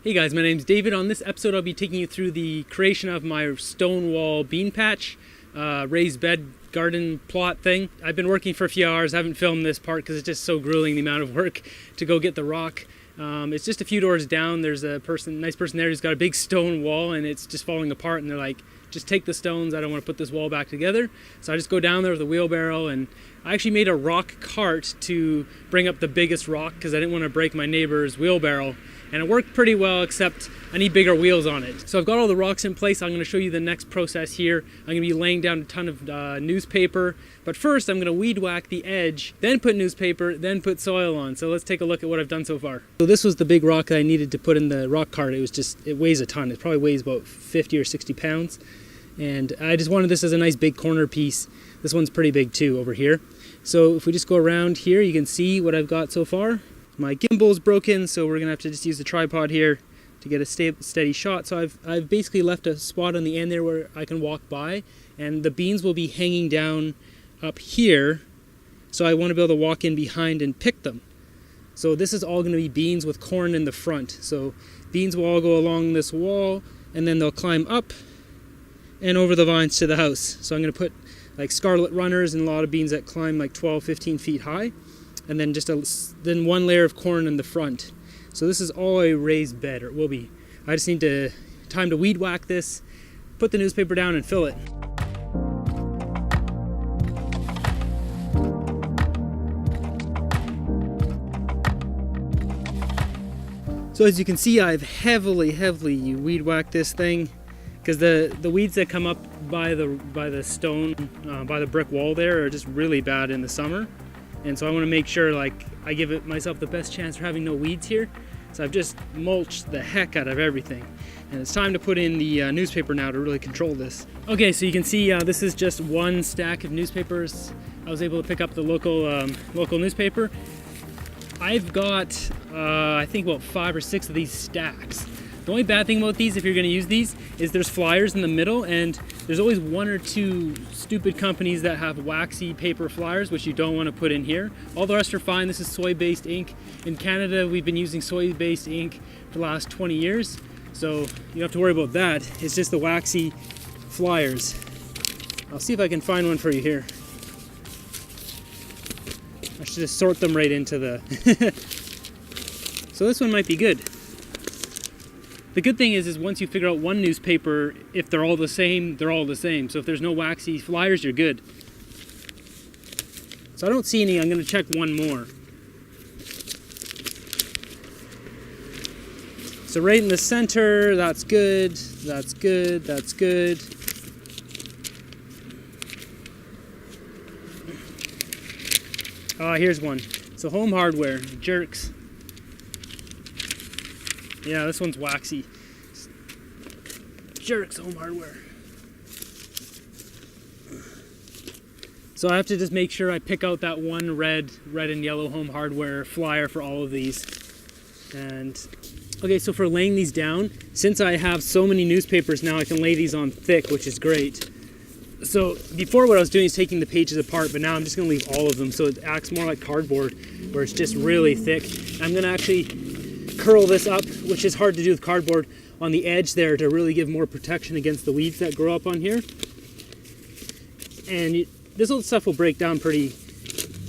Hey guys, my name's David. On this episode I'll be taking you through the creation of my stone wall bean patch, raised bed garden plot thing. I've been working for a few hours. I haven't filmed this part because it's just so grueling, the amount of work to go get the rock. It's just a few doors down. There's a nice person there who's got a big stone wall and it's just falling apart, and they're like, just take the stones, I don't want to put this wall back together. So I just go down there with a wheelbarrow, and I actually made a rock cart to bring up the biggest rock because I didn't want to break my neighbor's wheelbarrow. And it worked pretty well, except I need bigger wheels on it. So I've got all the rocks in place. I'm going to show you the next process here. I'm going to be laying down a ton of newspaper. But first, I'm going to weed whack the edge, then put newspaper, then put soil on. So let's take a look at what I've done so far. So this was the big rock that I needed to put in the rock cart. It weighs a ton. It probably weighs about 50 or 60 pounds. And I just wanted this as a nice big corner piece. This one's pretty big too over here. So if we just go around here, you can see what I've got so far. My gimbal's broken, so we're gonna have to just use the tripod here to get a steady shot. So I've basically left a spot on the end there where I can walk by, and the beans will be hanging down up here. So I want to be able to walk in behind and pick them. So this is all gonna be beans with corn in the front. So beans will all go along this wall, and then they'll climb up and over the vines to the house. So I'm gonna put like scarlet runners and a lot of beans that climb like 12, 15 feet high. And then then one layer of corn in the front. So this is all a raised bed, or it will be. I just need time to weed whack this, put the newspaper down and fill it. So as you can see, I've heavily weed whacked this thing, because the weeds that come up by the stone, by the brick wall there, are just really bad in the summer. And so I want to make sure I give myself the best chance for having no weeds here. So I've just mulched the heck out of everything. And it's time to put in the newspaper now to really control this. Okay, so you can see this is just one stack of newspapers. I was able to pick up the local newspaper. I've got, I think about 5 or 6 of these stacks. The only bad thing about these, if you're going to use these, is there's flyers in the middle, and there's always 1 or 2 stupid companies that have waxy paper flyers, which you don't want to put in here. All the rest are fine. This is soy-based ink. In Canada, we've been using soy-based ink for the last 20 years, so you don't have to worry about that. It's just the waxy flyers. I'll see if I can find one for you here. I should just sort them right into the... So this one might be good. The good thing is once you figure out one newspaper, if they're all the same, they're all the same. So if there's no waxy flyers, you're good. So I don't see any. I'm going to check one more. So right in the center, that's good, that's good, that's good. Here's one. So Home Hardware, jerks. Yeah, this one's waxy. Jerks, Home Hardware. So I have to just make sure I pick out that one red and yellow Home Hardware flyer for all of these. And okay, so for laying these down, since I have so many newspapers now, I can lay these on thick, which is great. So before, what I was doing is taking the pages apart, but now I'm just going to leave all of them, so it acts more like cardboard, where it's just really thick. I'm going to actually curl this up, which is hard to do with cardboard, on the edge there to really give more protection against the weeds that grow up on here. And this old stuff will break down pretty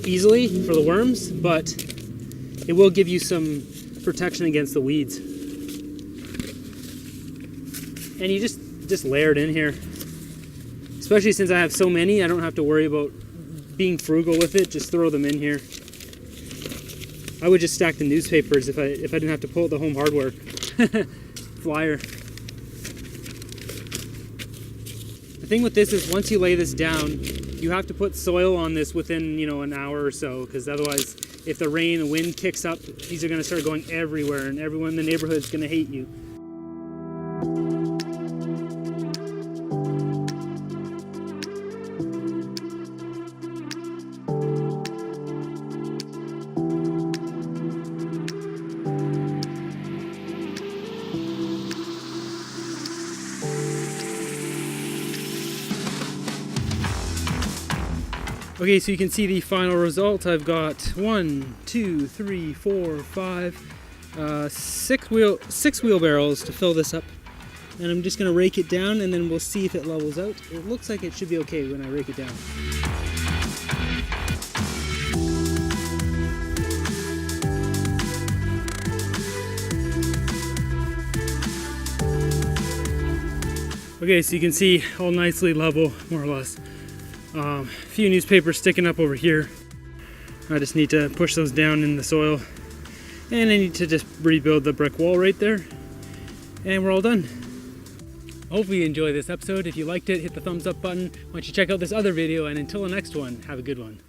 easily for the worms, but it will give you some protection against the weeds. And you just layer it in here. Especially since I have so many, I don't have to worry about being frugal with it. Just throw them in here. I would just stack the newspapers if I didn't have to pull out the Home Hardware flyer. The thing with this is once you lay this down, you have to put soil on this within, an hour or so, because otherwise, if the rain and wind kicks up, these are going to start going everywhere, and everyone in the neighborhood is going to hate you. Okay, so you can see the final result. I've got 1, 2, 3, 4, 5, six wheelbarrows to fill this up. And I'm just going to rake it down and then we'll see if it levels out. It looks like it should be okay when I rake it down. Okay, so you can see all nicely level, more or less. A few newspapers sticking up over here. I just need to push those down in the soil. And I need to just rebuild the brick wall right there. And we're all done. Hopefully you enjoyed this episode. If you liked it, hit the thumbs up button. Why don't you check out this other video, and until the next one, have a good one.